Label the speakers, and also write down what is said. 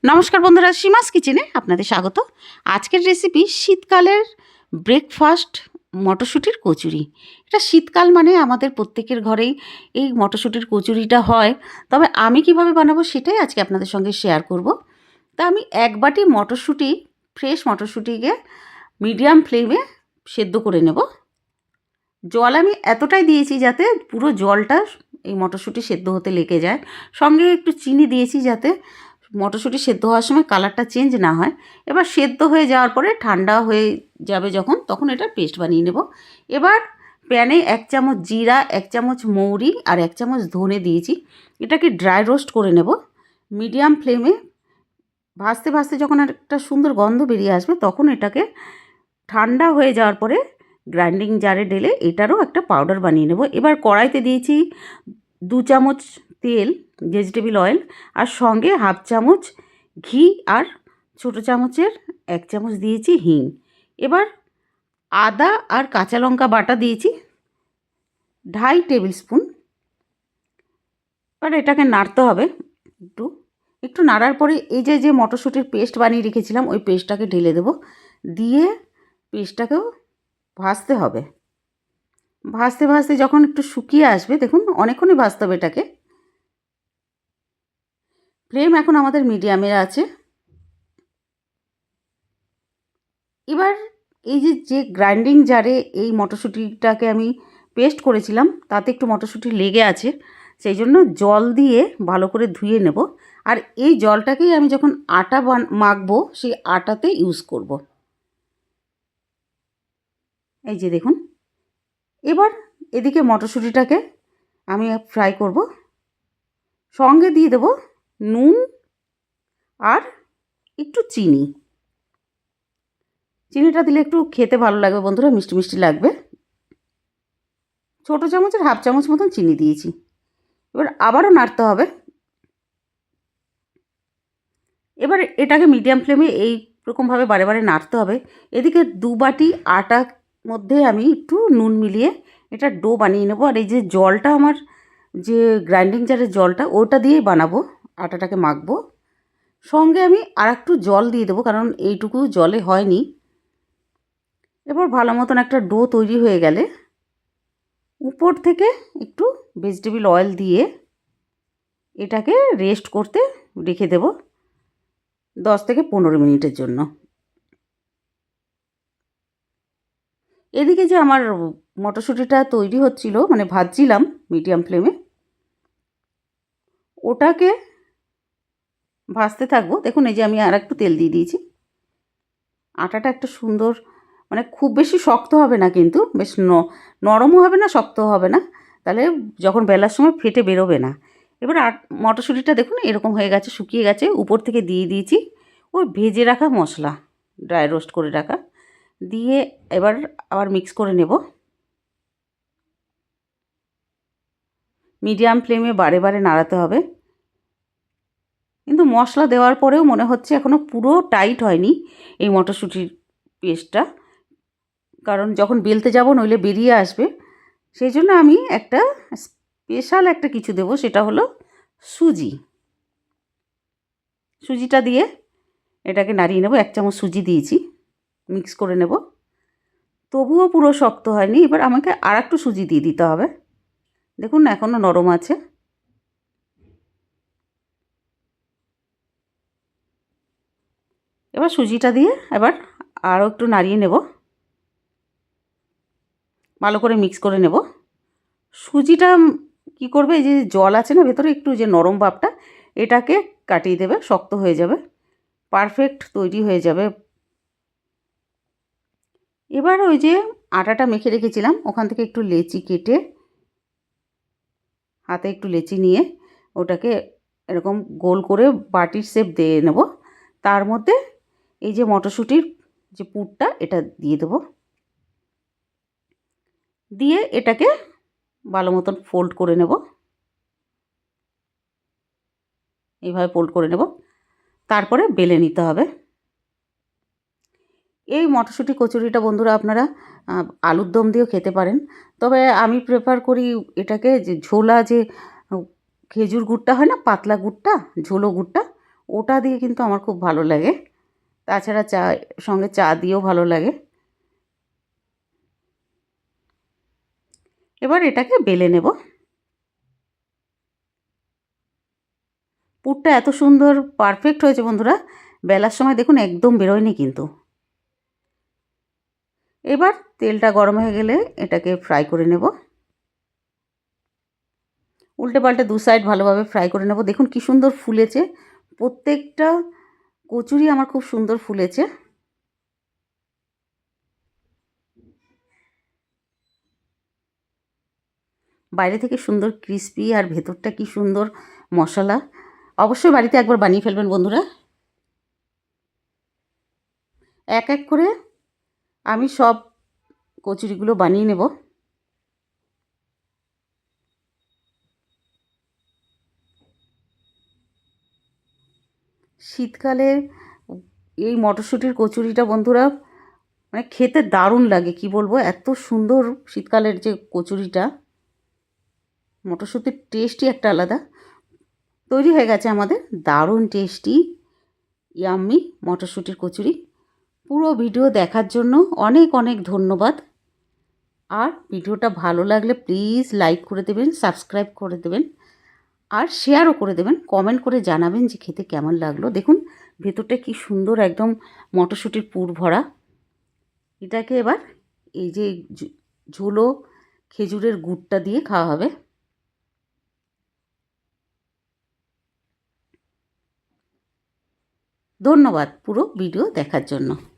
Speaker 1: নমস্কার বন্ধুরা, সীমাস কিচেনে আপনাদের স্বাগত। আজকের রেসিপি শীতকালের ব্রেকফাস্ট মটরশুঁটির কচুরি। এটা শীতকাল মানে আমাদের প্রত্যেকের ঘরেই এই মটরশুঁটির কচুরিটা হয়। তবে আমি কিভাবে বানাবো সেটাই আজকে আপনাদের সঙ্গে শেয়ার করব। তা আমি এক বাটি মটরশুঁটি, ফ্রেশ মটরশুঁটিকে মিডিয়াম ফ্লেমে সেদ্ধ করে নেব। জল আমি এতটাই দিয়েছি যাতে পুরো জলটা এই মটরশুঁটি সেদ্ধ হতে লেগে যায়। সঙ্গে একটু চিনি দিয়েছি যাতে মটরশুঁটি সেদ্ধ হওয়ার সময় কালারটা চেঞ্জ না হয়। এবার সেদ্ধ হয়ে যাওয়ার পরে ঠান্ডা হয়ে যাবে যখন, তখন এটা পেস্ট বানিয়ে নেব। এবার প্যানে 1 চামচ জিরা, 1 চামচ মৌরি আর 1 চামচ ধনে দিয়েছি। এটাকে ড্রাই রোস্ট করে নেব মিডিয়াম ফ্লেমে। ভাজতে ভাজতে যখন একটা সুন্দর গন্ধ বেরিয়ে আসবে তখন এটাকে ঠান্ডা হয়ে যাওয়ার পরে গ্রাইন্ডিং জারে ঢেলে এটারও একটা পাউডার বানিয়ে নেব। এবার কড়াইতে দিয়েছি 2 চামচ তেল, ভেজিটেবল অয়েল, আর সঙ্গে 1/2 চামচ ঘি, আর ছোটো চামচের 1 চামচ দিয়েছি হিং। এবার আদা আর কাঁচা লঙ্কা বাটা দিয়েছি 2.5 টেবিল স্পুন। এবার এটাকে নাড়তে হবে। একটু নাড়ার পরে এই যে মটরশুঁটির পেস্ট বানিয়ে রেখেছিলাম ওই পেস্টটাকে ঢেলে দেবো। দিয়ে পেস্টটাকেও ভাজতে হবে। ভাজতে ভাজতে যখন একটু শুকিয়ে আসবে, দেখুন অনেকক্ষণই ভাজতে হবে এটাকে। ফ্লেম এখন আমাদের মিডিয়ামে আছে। এবার এই যে গ্রাইন্ডিং জারে এই মটরশুঁটিটাকে আমি পেস্ট করেছিলাম তাতে একটু মটরশুঁটি লেগে আছে, সেই জন্য জল দিয়ে ভালো করে ধুয়ে নেব। আর এই জলটাকেই আমি যখন আটা মাখবো সেই আটাতে ইউজ করব। এই যে দেখুন, এবার এদিকে মটরশুঁটিটাকে আমি ফ্রাই করব। সঙ্গে দিয়ে দেব নুন আর একটু চিনি। চিনিটা দিলে একটু খেতে ভালো লাগবে বন্ধুরা, মিষ্টি মিষ্টি লাগবে। ছোটো চামচের 1/2 চামচ মতন চিনি দিয়েছি। এবার আবারও নাড়তে হবে। এবার এটাকে মিডিয়াম ফ্লেমে এই রকমভাবে বারে বারে নাড়তে হবে। এদিকে 2 বাটি আটার মধ্যে আমি একটু নুন মিলিয়ে এটা ডো বানিয়ে নেব। আর এই যে জলটা আমার যে গ্রাইন্ডিং জারের জলটা ওটা দিয়েই বানাবো, আটাটাকে মাখবো। সঙ্গে আমি আর একটু জল দিয়ে দেবো কারণ এইটুকু জলে হয়নি। এবার ভালো মতন একটা ডো তৈরি হয়ে গেলে উপর থেকে একটু ভেজিটেবল অয়েল দিয়ে এটাকে রেস্ট করতে রেখে দেব 10 থেকে 15 মিনিটের জন্য। এদিকে যে আমার মটরশুঁটিটা তৈরি হচ্ছিল, মানে ভাজছিলাম মিডিয়াম ফ্লেমে, ওটাকে ভাজতে থাকবো। দেখুন এই যে আমি আর একটু তেল দিয়ে দিয়েছি। আটাটা একটা সুন্দর, মানে খুব বেশি শক্ত হবে না কিন্তু বেশ নরমও হবে না, শক্তও হবে না, তাহলে যখন বেলার সময় ফেটে বেরোবে না। এবার মটরশুঁটিটা দেখুন এরকম হয়ে গেছে, শুকিয়ে গেছে। উপর থেকে দিয়ে দিয়েছি ওই ভেজে রাখা মশলা, ড্রাই রোস্ট করে রাখা, দিয়ে এবার আবার মিক্স করে নেব। মিডিয়াম ফ্লেমে বারে বারে নাড়াতে হবে। কিন্তু মশলা দেওয়ার পরেও মনে হচ্ছে এখনও পুরো টাইট হয়নি এই মটরশুঁটির পেস্টটা, কারণ যখন বেলতে যাব নইলে বেরিয়ে আসবে। সেই জন্য আমি একটা স্পেশাল একটা কিছু দেব, সেটা হলো সুজি। সুজিটা দিয়ে এটাকে নাড়িয়ে নেব। 1 চামচ সুজি দিয়েছি, মিক্স করে নেব। তবুও পুরো শক্ত হয়নি, এবার আমাকে আর একটু সুজি দিয়ে দিতে হবে। দেখুন এখনও নরম আছে। এবার সুজিটা দিয়ে এবার আরও একটু নাড়িয়ে নেব, ভালো করে মিক্স করে নেব। সুজিটা কি করবে, এই যে জল আছে না ভেতরে, একটু যে নরম ভাবটা এটাকে কাটিয়ে দেবে, শক্ত হয়ে যাবে, পারফেক্ট তৈরি হয়ে যাবে। এবার ওই যে আটাটা মেখে রেখেছিলাম ওখান থেকে একটু লেচি কেটে, হাতে একটু লেচি নিয়ে ওটাকে এরকম গোল করে বাটির শেপ দিয়ে নেব। তার মধ্যে এই যে মটরশুঁটির যে পুরটা এটা দিয়ে দেবো। দিয়ে এটাকে ভালো মতন ফোল্ড করে নেব, এইভাবে ফোল্ড করে নেব। তারপরে বেলে নিতে হবে। এই মটরশুঁটি কচুরিটা বন্ধুরা আপনারা আলুর দম দিয়েও খেতে পারেন, তবে আমি প্রেফার করি এটাকে যে ঝোলা যে খেজুর গুড়টা হয় না, পাতলা গুড়টা, ঝোলো গুড়টা, ওটা দিয়ে কিন্তু আমার খুব ভালো লাগে। তাছাড়া চা সঙ্গে চা দিয়েও ভালো লাগে। এবার এটাকে বেলে নেব। পুরটা এত সুন্দর পারফেক্ট হয়েছে বন্ধুরা, বেলার সময় দেখুন একদম বেরোয়নি কিন্তু। এবার তেলটা গরম হয়ে গেলে এটাকে ফ্রাই করে নেব। উল্টে পাল্টে দু সাইড ভালোভাবে ফ্রাই করে নেব। দেখুন কি সুন্দর ফুলেছে, প্রত্যেকটা কচুরি আমার খুব সুন্দর ফুলেছে। বাইরে থেকে সুন্দর ক্রিস্পি আর ভেতরটা কি সুন্দর মশলা। অবশ্যই বাড়িতে একবার বানিয়ে ফেলবেন বন্ধুরা। এক এক করে আমি সব কচুরিগুলো বানিয়ে নেব। শীতকালে এই মটরশুঁটির কচুরিটা বন্ধুরা মানে খেতে দারুণ লাগে, কি বলবো, এত সুন্দর শীতকালের যে কচুরিটা, মটরশুঁটির টেস্টই একটা আলাদা। তৈরি হয়ে গেছে আমাদের দারুণ টেস্টি ইয়াম্মি মটরশুঁটির কচুরি। পুরো ভিডিও দেখার জন্য অনেক অনেক ধন্যবাদ। আর ভিডিওটা ভালো লাগলে প্লিজ লাইক করে দেবেন, সাবস্ক্রাইব করে দেবেন আর শেয়ারও করে দেবেন। কমেন্ট করে জানাবেন যে খেতে কেমন লাগলো। দেখুন ভেতরটা কি সুন্দর, একদম মটরশুঁটির পুর ভরা। এটাকে এবার এই যে ঝোলো খেজুরের গুড়টা দিয়ে খাওয়া হবে। ধন্যবাদ পুরো ভিডিও দেখার জন্য।